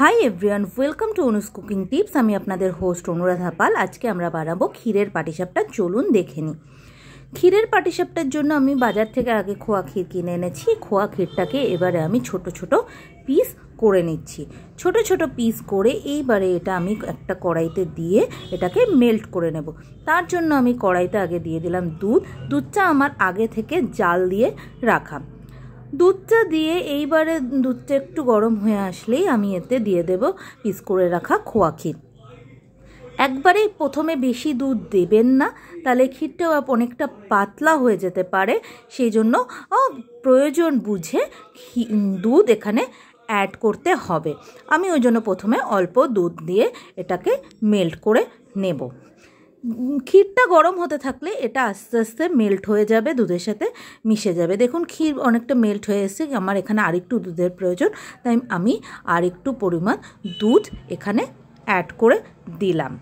High everyone welcome to Anu's cooking tips. আমি আপনাদের host Anuradha পাল। আজকে আমরা বানাবো ক্ষীরের পাটিসাপটা। চলুন দেখে নিই। ক্ষীরের পাটিসাপটার জন্য আমি বাজার থেকে আগে খোয়া ক্ষীর কিনে এনেছি। খোয়া ক্ষীরটাকে এবারে আমি ছোট ছোট পিস করে নিচ্ছি। ছোট ছোট পিস করে এইবারে এটা আমি একটা কড়াইতে দিয়ে এটাকে মেল্ট করে নেব। তার জন্য আমি কড়াইতে আগে দিয়ে দিলাম দুধটা আমার আগে থেকে জাল দিয়ে রাখা। দুধটা দিয়ে এইবারে দুধটা একটু গরম হয়ে আসলেই আমি এতে দিয়ে দেব পিস করে রাখা খোয়া ক্ষীর। একবারেই প্রথমে বেশি দুধ দেবেন না, তাহলে ক্ষীরটা অনেকটা পাতলা হয়ে যেতে পারে। সেই জন্য প্রয়োজন বুঝে দুধ এখানে অ্যাড করতে হবে। আমি ওই জন্য প্রথমে অল্প দুধ দিয়ে এটাকে মেল্ট করে নেব। ক্ষীরটা গরম হতে থাকলে এটা আস্তে আস্তে মেল্ট হয়ে যাবে, দুধের সাথে মিশে যাবে। দেখুন ক্ষীর অনেকটা মেল্ট হয়ে এসেছে। আমার এখানে আরেকটু দুধের প্রয়োজন, তাই আমি আরেকটু পরিমাণ দুধ এখানে অ্যাড করে দিলাম।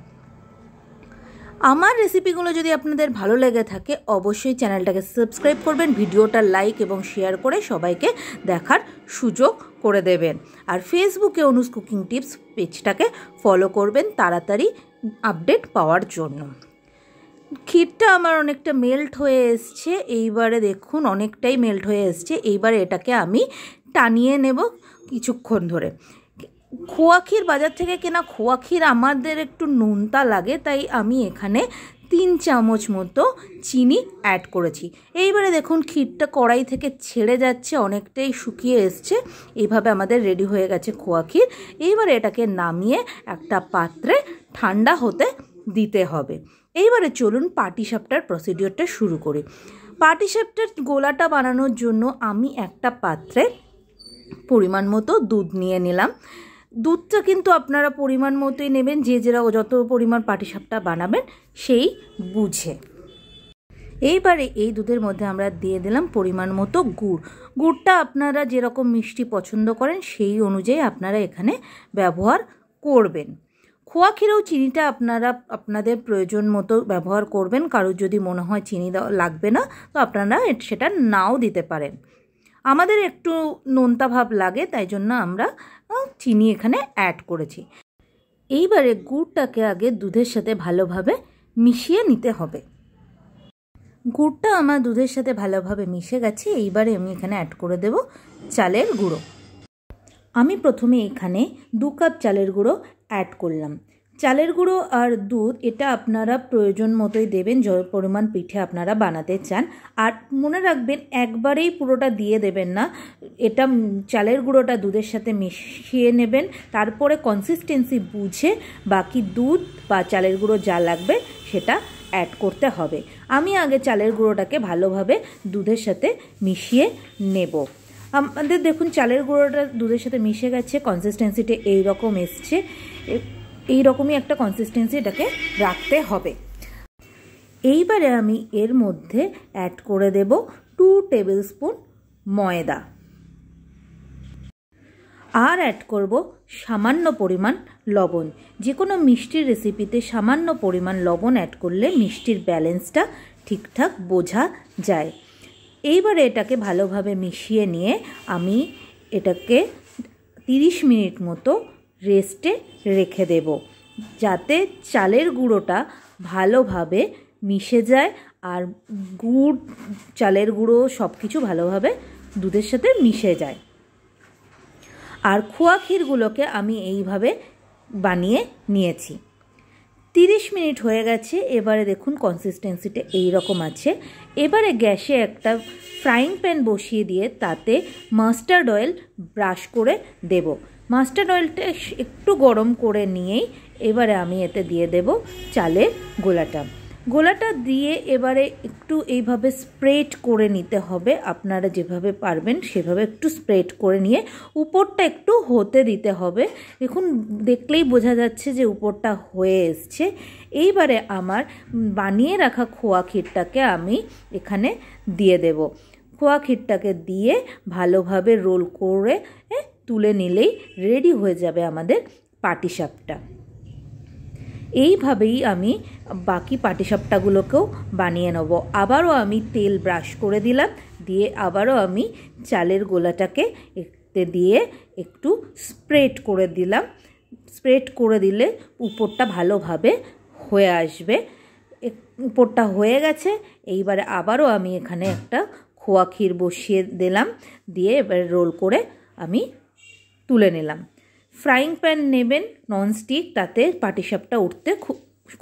আমার রেসিপিগুলো যদি আপনাদের ভালো লেগে থাকে অবশ্যই চ্যানেলটাকে সাবস্ক্রাইব করবেন, ভিডিওটা লাইক এবং শেয়ার করে সবাইকে দেখার সুযোগ করে দেবেন। আর ফেসবুকে অনুস কুকিং টিপস পেজটাকে ফলো করবেন তাড়াতাড়ি আপডেট পাওয়ার জন্য। ক্ষীরটা আমার অনেকটা মেল্ট হয়ে এসছে। এইবারে দেখুন অনেকটাই মেল্ট হয়ে এসছে। এইবারে এটাকে আমি টানিয়ে নেব কিছুক্ষণ ধরে। খোয়া ক্ষীর বাজার থেকে কেনা খোয়া ক্ষীর আমাদের একটু নোনতা লাগে, তাই আমি এখানে 3 চামচ মতো চিনি অ্যাড করেছি। এইবারে দেখুন ক্ষীরটা কড়াই থেকে ছেড়ে যাচ্ছে, অনেকটাই শুকিয়ে এসছে। এইভাবে আমাদের রেডি হয়ে গেছে খোয়া ক্ষীর। এইবারে এটাকে নামিয়ে একটা পাত্রে ঠান্ডা হতে দিতে হবে। এইবারে চলুন পাটিসাপটার প্রসিডিওরটা শুরু করি। পাটিসাপটার গোলাটা বানানোর জন্য আমি একটা পাত্রে পরিমাণ মতো দুধ নিয়ে নিলাম। দুধটা কিন্তু আপনারা পরিমাণ মতোই নেবেন, যে যত পরিমাণ পাটিসাপটা বানাবেন সেই বুঝে। এইবারে এই দুধের মধ্যে আমরা দিয়ে দিলাম পরিমাণ মতো গুড়টা আপনারা যেরকম মিষ্টি পছন্দ করেন সেই অনুযায়ী আপনারা এখানে ব্যবহার করবেন। খোয়া ক্ষীরেও চিনিটা আপনারা আপনাদের প্রয়োজন মতো ব্যবহার করবেন। কারোর যদি মনে হয় চিনি লাগবে না তো আপনারা সেটা নাও দিতে পারেন। আমাদের একটু নোনতা ভাব লাগে, তাই জন্য আমরা চিনি এখানে অ্যাড করেছি। এইবারে গুড়টাকে আগে দুধের সাথে ভালোভাবে মিশিয়ে নিতে হবে। গুড়টা আমার দুধের সাথে ভালোভাবে মিশে গেছে। এইবারে আমি এখানে অ্যাড করে দেব চালের গুঁড়ো। আমি প্রথমে এখানে 2 কাপ চালের গুঁড়ো অ্যাড করলাম। চালের গুঁড়ো আর দুধ এটা আপনারা প্রয়োজন মতোই দেবেন, যত পরিমাণ পিঠে আপনারা বানাতে চান। আর মনে রাখবেন একবারেই পুরোটা দিয়ে দেবেন না, এটা চালের গুঁড়োটা দুধের সাথে মিশিয়ে নেবেন। তারপরে কনসিস্টেন্সি বুঝে বাকি দুধ বা চালের গুঁড়ো যা লাগবে সেটা অ্যাড করতে হবে। আমি আগে চালের গুঁড়োটাকে ভালোভাবে দুধের সাথে মিশিয়ে নেব। আমাদের দেখুন চালের গুঁড়োটা দুধের সাথে মিশে গেছে, কনসিস্টেন্সিটা এইরকম এসছে। এইরকমই একটা কনসিস্টেন্সি এটাকে রাখতে হবে। এইবারে আমি এর মধ্যে অ্যাড করে দেব 2 টেবিল স্পুন ময়দা, আর অ্যাড করব সামান্য পরিমাণ লবণ। যে কোনো মিষ্টির রেসিপিতে সামান্য পরিমাণ লবণ অ্যাড করলে মিষ্টির ব্যালেন্সটা ঠিকঠাক বোঝা যায়। এইবারে এটাকে ভালোভাবে মিশিয়ে নিয়ে আমি এটাকে 30 মিনিট মতো রেস্টে রেখে দেব, যাতে চালের গুঁড়োটা ভালোভাবে মিশে যায় আর গুড় চালের গুঁড়ো সব কিছু ভালোভাবে দুধের সাথে মিশে যায়। আর খোয়া ক্ষীরগুলোকে আমি এইভাবে বানিয়ে নিয়েছি। 30 মিনিট হয়ে গেছে। এবারে দেখুন কনসিস্টেন্সিটা এইরকম আছে। এবারে গ্যাসে একটা ফ্রাইং প্যান বসিয়ে দিয়ে তাতে মাস্টার্ড অয়েল ব্রাশ করে দেব। মাস্টার্ড অয়েলটা একটু গরম করে নিয়েই এবারে আমি এতে দিয়ে দেব চালের গোলাটা দিয়ে এবারে একটু এইভাবে স্প্রেড করে নিতে হবে। আপনারা যেভাবে পারবেন সেভাবে একটু স্প্রেড করে নিয়ে উপরটা একটু হতে দিতে হবে। দেখুন দেখলেই বোঝা যাচ্ছে যে উপরটা হয়ে এসছে। এইবারে আমার বানিয়ে রাখা খোয়া ক্ষীরটাকে আমি এখানে দিয়ে দেব। খোয়া ক্ষীরটাকে দিয়ে ভালোভাবে রোল করে তুলে নিলেই রেডি হয়ে যাবে আমাদের পাটিসাপটা। এইভাবেই আমি বাকি পাটিসাপটাগুলোকেও বানিয়ে নেব। আবারও আমি তেল ব্রাশ করে দিলাম, দিয়ে আবারও আমি চালের গোলাটাকে তে দিয়ে একটু স্প্রেড করে দিলাম। স্প্রেড করে দিলে উপরটা ভালোভাবে হয়ে আসবে। উপরটা হয়ে গেছে। এইবারে আবারও আমি এখানে একটা খোয়া ক্ষীর বসিয়ে দিলাম, দিয়ে এবারে রোল করে আমি তুলে নিলাম। ফ্রাইং প্যান নেবেন ননস্টিক, তাতে পাটিসাপটা উঠতে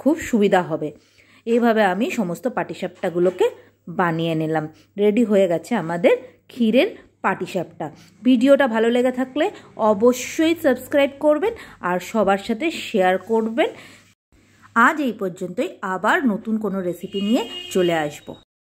খুব সুবিধা হবে। এইভাবে আমি সমস্ত পাটিসাপটাগুলোকে বানিয়ে নিলাম। রেডি হয়ে গেছে আমাদের ক্ষীরের পাটিসাপটা। ভিডিওটা ভালো লেগে থাকলে অবশ্যই সাবস্ক্রাইব করবেন আর সবার সাথে শেয়ার করবেন। আজ এই পর্যন্তই, আবার নতুন কোনো রেসিপি নিয়ে চলে আসবো।